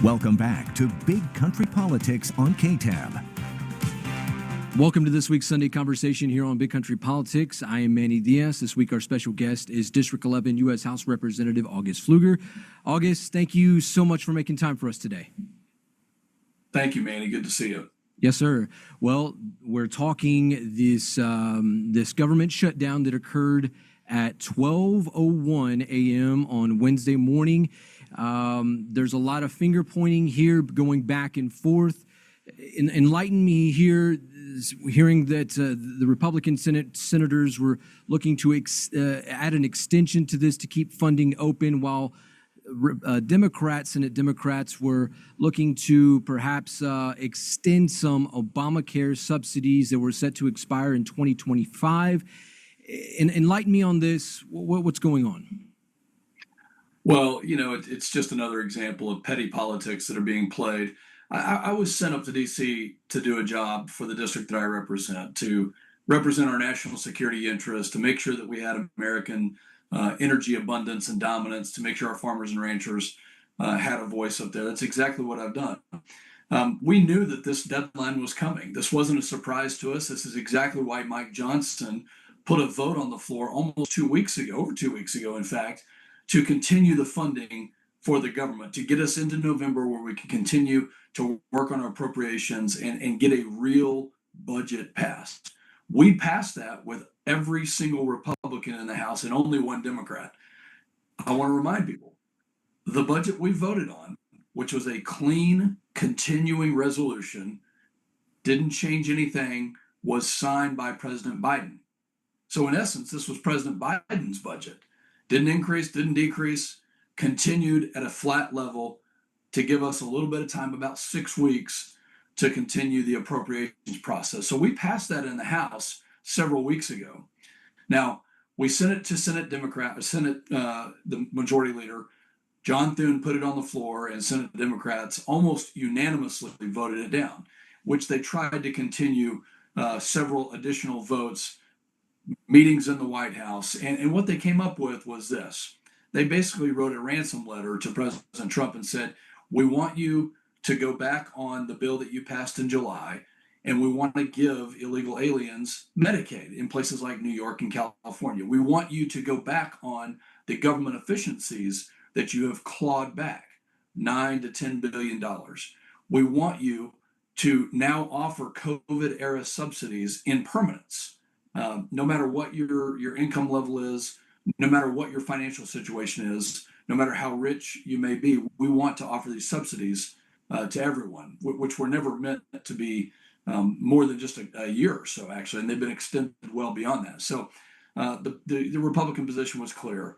Welcome back to Big Country Politics on KTAB. Welcome to this week's Sunday Conversation here on Big Country Politics. I am Manny Diaz. This week our special guest is District 11 U.S. House Representative August Pfluger. August, thank you so much for making time for us today. Thank you, Manny. Good to see you. Yes, sir. Well, we're talking this government shutdown that occurred at 12:01 a.m. on Wednesday morning. There's a lot of finger pointing here, going back and forth. Enlighten me here, hearing that the Republican senators were looking to add an extension to this to keep funding open, while Senate Democrats were looking to perhaps extend some Obamacare subsidies that were set to expire in 2025. Enlighten me on this. What's going on? Well, it's just another example of petty politics that are being played. I was sent up to D.C. to do a job for the district that I represent, to represent our national security interests, to make sure that we had American energy abundance and dominance, to make sure our farmers and ranchers had a voice up there. That's exactly what I've done. We knew that this deadline was coming. This wasn't a surprise to us. This is exactly why Mike Johnson put a vote on the floor almost 2 weeks ago, over 2 weeks ago, in fact, to continue the funding for the government, to get us into November where we can continue to work on our appropriations and get a real budget passed. We passed that with every single Republican in the House and only one Democrat. I want to remind people, the budget we voted on, which was a clean, continuing resolution, didn't change anything, was signed by President Biden. So in essence, this was President Biden's budget. Didn't increase, didn't decrease, continued at a flat level to give us a little bit of time, about 6 weeks, to continue the appropriations process. So we passed that in the House several weeks ago. Now, we sent it to the Majority Leader, John Thune, put it on the floor, and Senate Democrats almost unanimously voted it down, which they tried to continue several additional votes, meetings in the White House. And what they came up with was this. They basically wrote a ransom letter to President Trump and said, we want you to go back on the bill that you passed in July, and we want to give illegal aliens Medicaid in places like New York and California. We want you to go back on the government efficiencies that you have clawed back, $9 to $10 billion. We want you to now offer COVID-era subsidies in permanence. No matter what your income level is, no matter what your financial situation is, no matter how rich you may be, we want to offer these subsidies to everyone, which were never meant to be more than just a year or so, actually, and they've been extended well beyond that. So the Republican position was clear.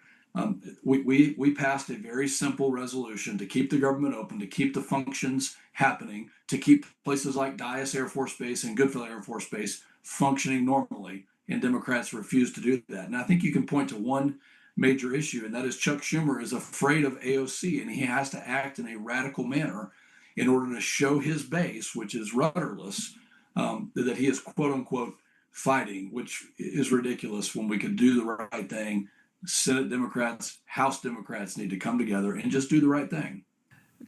We passed a very simple resolution to keep the government open, to keep the functions happening, to keep places like Dyess Air Force Base and Goodfellow Air Force Base functioning normally, and Democrats refused to do that. And I think you can point to one major issue, and that is Chuck Schumer is afraid of AOC, and he has to act in a radical manner in order to show his base, which is rudderless, that he is quote unquote fighting, which is ridiculous when we could do the right thing. Senate Democrats, House Democrats need to come together and just do the right thing.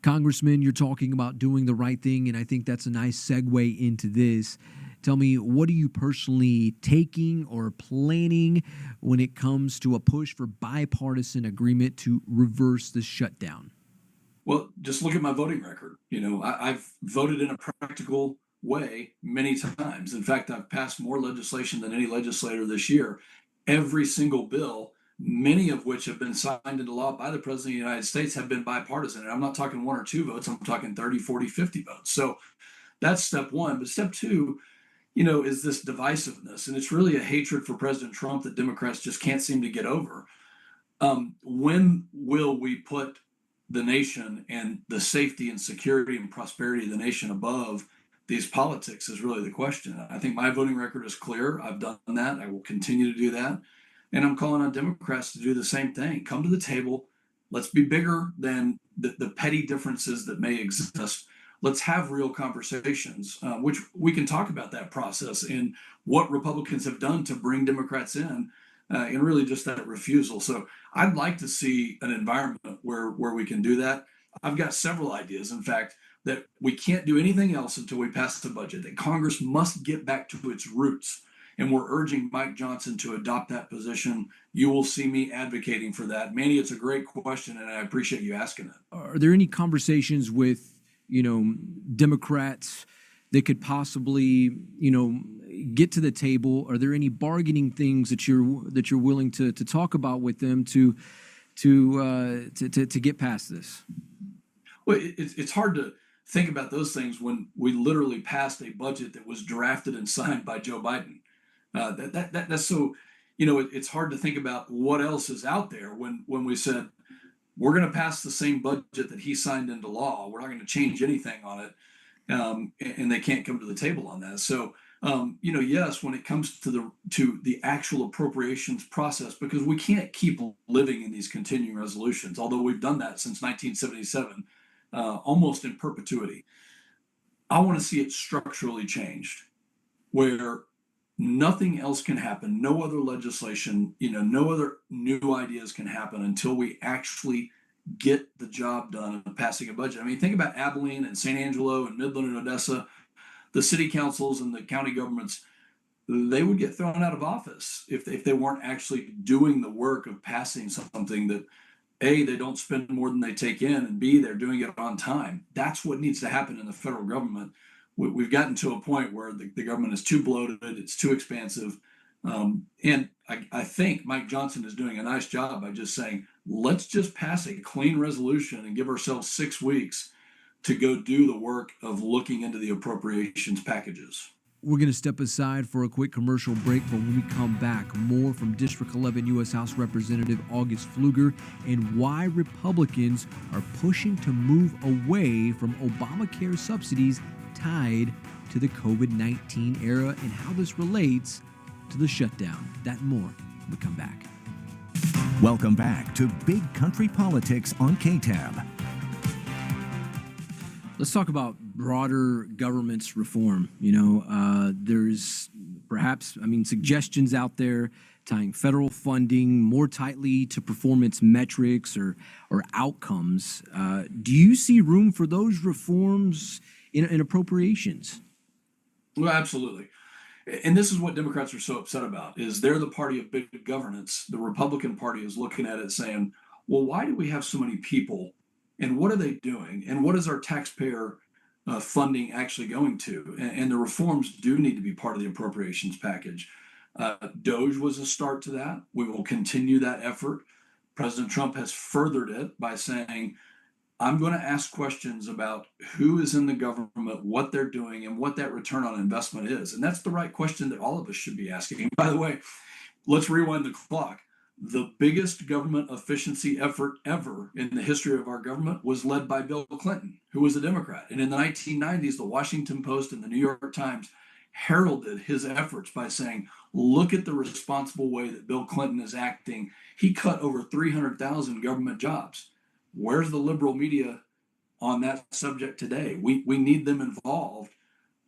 Congressman, you're talking about doing the right thing, and I think that's a nice segue into this. Tell me, what are you personally taking or planning when it comes to a push for bipartisan agreement to reverse the shutdown? Well, just look at my voting record. I've voted in a practical way many times. In fact, I've passed more legislation than any legislator this year. Every single bill, many of which have been signed into law by the President of the United States, have been bipartisan. And I'm not talking 1 or 2 votes. I'm talking 30, 40, 50 votes. So that's step one. But step two, is this divisiveness. And it's really a hatred for President Trump that Democrats just can't seem to get over. When will we put the nation and the safety and security and prosperity of the nation above these politics is really the question. I think my voting record is clear. I've done that. I will continue to do that. And I'm calling on Democrats to do the same thing. Come to the table. Let's be bigger than the petty differences that may exist. Let's have real conversations, which we can talk about that process and what Republicans have done to bring Democrats in, and really just that refusal. So I'd like to see an environment where we can do that. I've got several ideas, in fact, that we can't do anything else until we pass the budget, that Congress must get back to its roots. And we're urging Mike Johnson to adopt that position. You will see me advocating for that. Manny, it's a great question, and I appreciate you asking it. Are there any conversations with, Democrats that could possibly, get to the table? Are there any bargaining things that you're willing to talk about with them to get past this? Well, it's hard to think about those things when we literally passed a budget that was drafted and signed by Joe Biden. That's so, it's hard to think about what else is out there when we said we're going to pass the same budget that he signed into law. We're not going to change anything on it, and they can't come to the table on that. So, yes, when it comes to the actual appropriations process, because we can't keep living in these continuing resolutions, although we've done that since 1977, almost in perpetuity. I want to see it structurally changed, where nothing else can happen, no other legislation, no other new ideas can happen until we actually get the job done of passing a budget. I mean, think about Abilene and San Angelo and Midland and Odessa. The city councils and the county governments, they would get thrown out of office if they weren't actually doing the work of passing something that, A, they don't spend more than they take in, and B, they're doing it on time. That's what needs to happen in the federal government. We've gotten to a point where the government is too bloated, it's too expansive. And I think Mike Johnson is doing a nice job by just saying, let's just pass a clean resolution and give ourselves 6 weeks to go do the work of looking into the appropriations packages. We're going to step aside for a quick commercial break, but when we come back, more from District 11 U.S. House Representative August Pfluger and why Republicans are pushing to move away from Obamacare subsidies tied to the COVID-19 era and how this relates to the shutdown. That and more when we come back. Welcome back to Big Country Politics on KTAB. Let's talk about broader government's reform. There's perhaps, suggestions out there tying federal funding more tightly to performance metrics or outcomes. Do you see room for those reforms in appropriations? Well, absolutely. And this is what Democrats are so upset about, is they're the party of big governance. The Republican Party is looking at it saying, well, why do we have so many people? And what are they doing? And what is our taxpayer funding actually going to? And the reforms do need to be part of the appropriations package. DOGE was a start to that. We will continue that effort. President Trump has furthered it by saying, I'm going to ask questions about who is in the government, what they're doing, and what that return on investment is. And that's the right question that all of us should be asking. And by the way, let's rewind the clock. The biggest government efficiency effort ever in the history of our government was led by Bill Clinton, who was a Democrat. And in the 1990s, the Washington Post and the New York Times heralded his efforts by saying, look at the responsible way that Bill Clinton is acting. He cut over 300,000 government jobs. Where's the liberal media on that subject today? We need them involved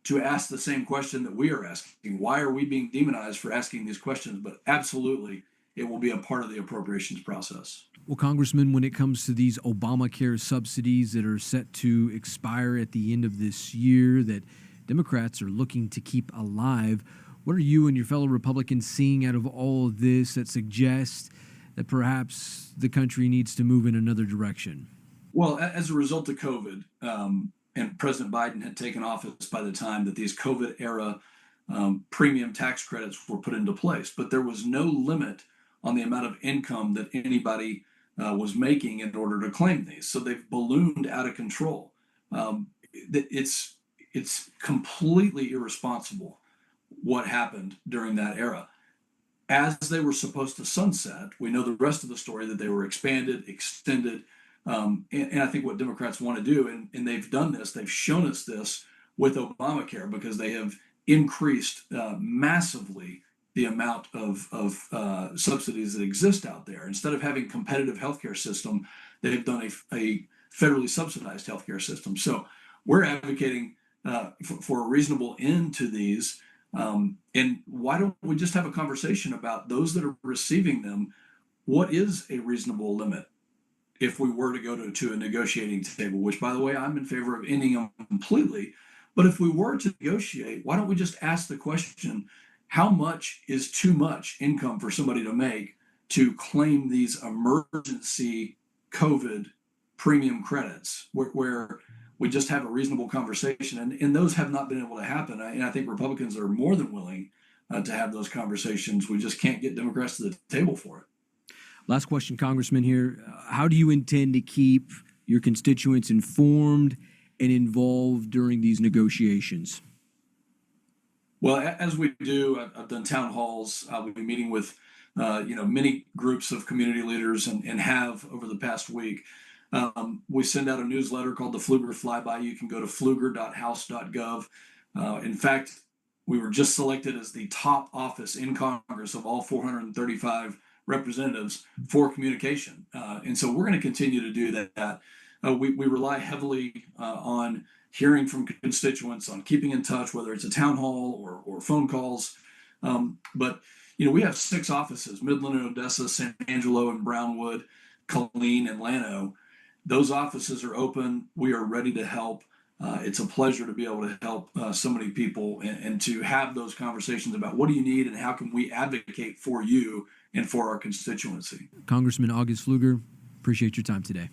to ask the same question that we are asking. Why are we being demonized for asking these questions? But absolutely, it will be a part of the appropriations process. Well, Congressman, when it comes to these Obamacare subsidies that are set to expire at the end of this year that Democrats are looking to keep alive, what are you and your fellow Republicans seeing out of all of this that suggests that perhaps the country needs to move in another direction? Well, as a result of COVID, and President Biden had taken office by the time that these COVID era premium tax credits were put into place, but there was no limit on the amount of income that anybody was making in order to claim these. So they've ballooned out of control. It's completely irresponsible what happened during that era. As they were supposed to sunset, we know the rest of the story, that they were expanded, extended. And I think what Democrats want to do, and they've done this, they've shown us this with Obamacare, because they have increased massively the amount of subsidies that exist out there. Instead of having competitive healthcare system, they've done a federally subsidized healthcare system. So we're advocating for a reasonable end to these. And why don't we just have a conversation about those that are receiving them? What is a reasonable limit? if we were to go to a negotiating table, which, by the way, I'm in favor of ending them completely. But if we were to negotiate, why don't we just ask the question, how much is too much income for somebody to make to claim these emergency COVID premium credits, where we just have a reasonable conversation? And those have not been able to happen. And I think Republicans are more than willing to have those conversations. We just can't get Democrats to the table for it. Last question, Congressman, here. How do you intend to keep your constituents informed and involved during these negotiations? Well, as we do, I've done town halls. We'll be meeting with, many groups of community leaders and have over the past week. We send out a newsletter called the Pfluger Flyby. You can go to pfluger.house.gov. In fact, we were just selected as the top office in Congress of all 435 representatives for communication. And so we're going to continue to do that. We rely heavily on hearing from constituents, on keeping in touch, whether it's a town hall or phone calls. But we have 6 offices: Midland and Odessa, San Angelo and Brownwood, Colleen and Llano. Those offices are open. We are ready to help. It's a pleasure to be able to help so many people and to have those conversations about what do you need and how can we advocate for you and for our constituency. Congressman August Pfluger, appreciate your time today.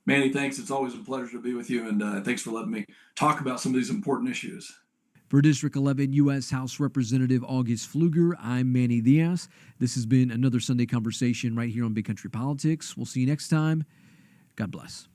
Manny, thanks. It's always a pleasure to be with you, and thanks for letting me talk about some of these important issues. For District 11 U.S. House Representative August Pfluger, I'm Manny Diaz. This has been another Sunday Conversation right here on Big Country Politics. We'll see you next time. God bless.